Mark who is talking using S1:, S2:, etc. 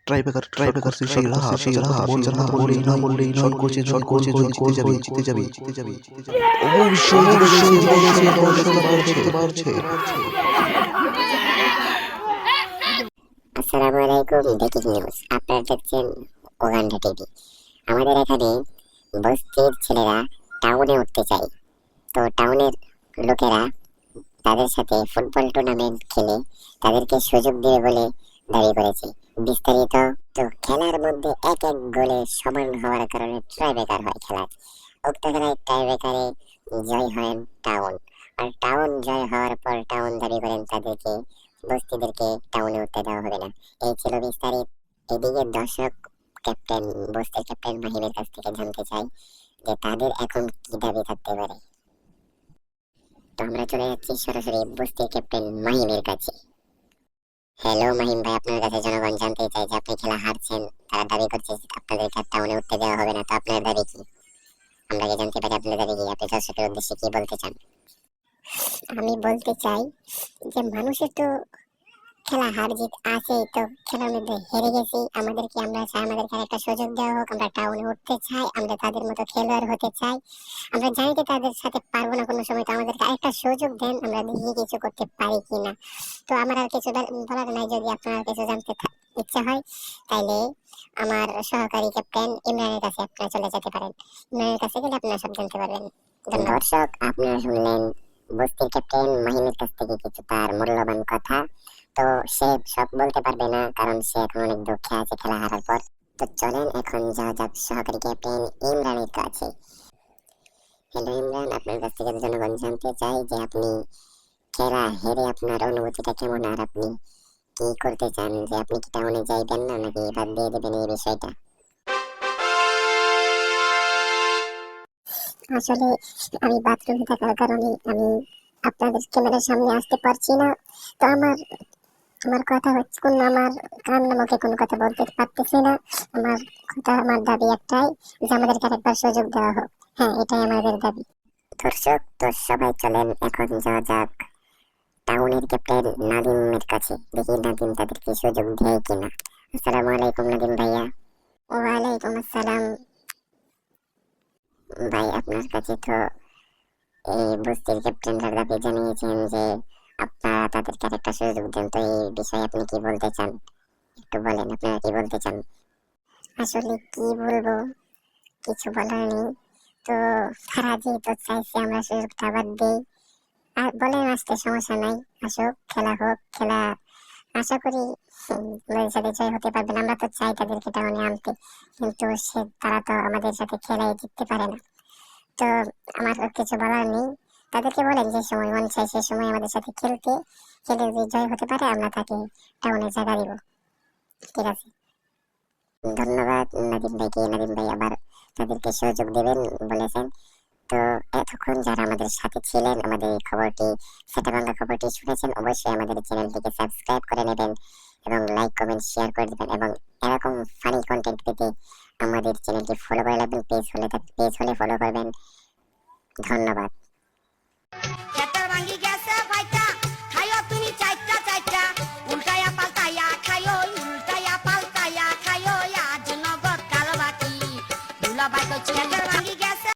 S1: Tiebreaker সেই বললেই নয় শট করছে জিতে যাবে অবশ্যই বাড়ছে।
S2: আসসালামু আলাইকুম। ব্রেকিং নিউজ, আপনারা দেখছেন ওগান্ডা টিভি। আমাদের এখানে বস্তির ছেলেরা টাউনে উঠতে চায়, তো টাউনের লোকেরা তাদের সাথে ফুটবল টুর্নামেন্ট খেলে তাদেরকে সুযোগ দেবে বলে দাবি করেছে। বিস্তারিত, তো খেলার মধ্যে এক গোলে সমান হওয়ার কারণে ট্রাইব্রেকার হয় খেলা। উক্ত খেলায় ট্রাইব্রেকারে জয় হয় টাউন, আর টাউন জয় হওয়ার পর টাউন দাবি করেন তাদেরকে বস্তিদেরকে টাউনে উঠতে দেওয়া হবে না। এই ছিল বিস্তারিত। এদিকে দর্শক ক্যাপ্টেন বস্তির ক্যাপ্টেন মাহিমের কাছ থেকে জানতে চাই যে তাদের এখন কি দাবি থাকতে পারে। তো আমরা চলে যাচ্ছি সরাসরি বস্তির ক্যাপ্টেন মাহিমের কাছে। হ্যালো মাহিম ভাই, আপনার কাছে জনগণ জানতে চাই যে আপনি খেলা হারছেন, তারা দাবি করছে আপনাদেরকে টাউনে উঠতে দেওয়া হবে না, তো আপনার দাবি কি? আমরা কি জানতে পারি আপনার দাবি কি? আপনি দর্শকের উদ্দেশ্যে কি বলতে চান? আমি বলতে চাই যে মানুষের তো খেলা হার জিত আছে, তো খেলার মধ্যে হেরে গেছি, আমাদেরকে আমরা চাই আমাদেরকে একটা সুযোগ দেওয়া হোক। আমরা টাউনে উঠতে চাই, আমরা তাদের মতো খেলোয়াড় হতে চাই। আমরা জানি যে তাদের সাথে পারবো না কোনো সময়, তো আমাদেরকে আরেকটা সুযোগ দেন, আমরা দেখি কিছু করতে পারি কিনা। তো আমার আর কিছু বলার নাই। যদি আপনার কিছু জানতে ইচ্ছা হয় তাইলে আমার সহকারী ক্যাপ্টেন ইমরানের কাছে আপনারা চলে যেতে পারেন। ইমরানের কাছে গেলে আপনারা সব জানতে পারবেন। দর্শক, আপনারা শুনলেন বস্তির ক্যাপ্টেন মাহিমের কাছ থেকে কিছু তার মূল্যবান কথা। তো সে সব বলতে পারবে না, কারণ সে এখন অনেক দুঃখে আছে খেলা হারার পর। তো চলেন এখন যাওয়া যাক সহকারী ক্যাপ্টেন ইমরানের কাছে। হ্যালো ইমরান, আপনার কাছ থেকে জনগণ জানতে চাই যে আপনি খেলা হেরে আপনার অনুভূতিটা কেমন, আর আপনি কি করতে চান, যে আপনি কি টাউনে যাইবেন না নাকি বাদ দিয়ে দেবেন এই বিষয়টা? আসলে আমি বাথরুমে থাকার কারণে আমি আপনাদের ক্যামেরার সামনে আসতে পারছি না। তো আমার কথা হচ্ছে আমার কান্নামুখে কোনো কথা বলতে পারতেছি না। আমার দাবি একটাই, যে আমাদেরকে আরেকবার সুযোগ দেওয়া হোক। হ্যাঁ, এটাই আমাদের দাবি। দর্শক, তো সবাই চলেন এখন যাওয়া যাক টাউনের ক্যাপ্টেন নাদিমের কাছে, দেখি নাদিম তাদেরকে সুযোগ দেয় কিনা। আসসালামু আলাইকুম নাদিম ভাইয়া। ওয়ালাইকুম আসসালাম। ভাই, আপনার কাছে তো এই বস্তির ক্যাপ্টেনরা দাবি জানিয়েছেন যে আপনারা তাদেরকে আরেকটা সুযোগ দেন, তো এই বিষয়ে আপনি কি বলতে চান? একটু বলেন আপনারা কি বলতে চান। আসলে কি বলবো, কিছু বলার নেই। তো তারা যেহেতু চাইছে আমরা সুযোগটা আবার দেই, আর বলেন আসতে সমস্যা নাই, আসুক, খেলা হোক। খেলা আশা করি আমাদের সাথে জয় হতে পারবেন। আমরা তো চাই তাদেরকে টাউনে আনতে, কিন্তু তারা তো আমাদের সাথে খেলায় জিততে পারে না। তো আমার আর কিছু বলার নেই। তাদেরকে বলেন যে সময় মন চাই সে সময় আমাদের সাথে খেলে যদি জয় হতে পারে আমরা তাকে টাউনে জায়গা দিব। ঠিক আছে, ধন্যবাদ নাদিম ভাইকে। নাদিম ভাই আবার তাদেরকে সুযোগ দেবেন বলেছেন। তো এতক্ষণ যারা আমাদের সাথে ছিলেন, আমাদের এই খবরটি, সেটা বাংলা খবরটি শুনেছেন, অবশ্যই আমাদের চ্যানেলটিকে সাবস্ক্রাইব করে নেবেন এবং লাইক কমেন্ট শেয়ার করে দেবেন, এবং এরকম ফানি কন্টেন্ট পেতে আমাদের চ্যানেলটি ফলো করে নেবেন। পেজ হলে ফলো করবেন। ধন্যবাদ।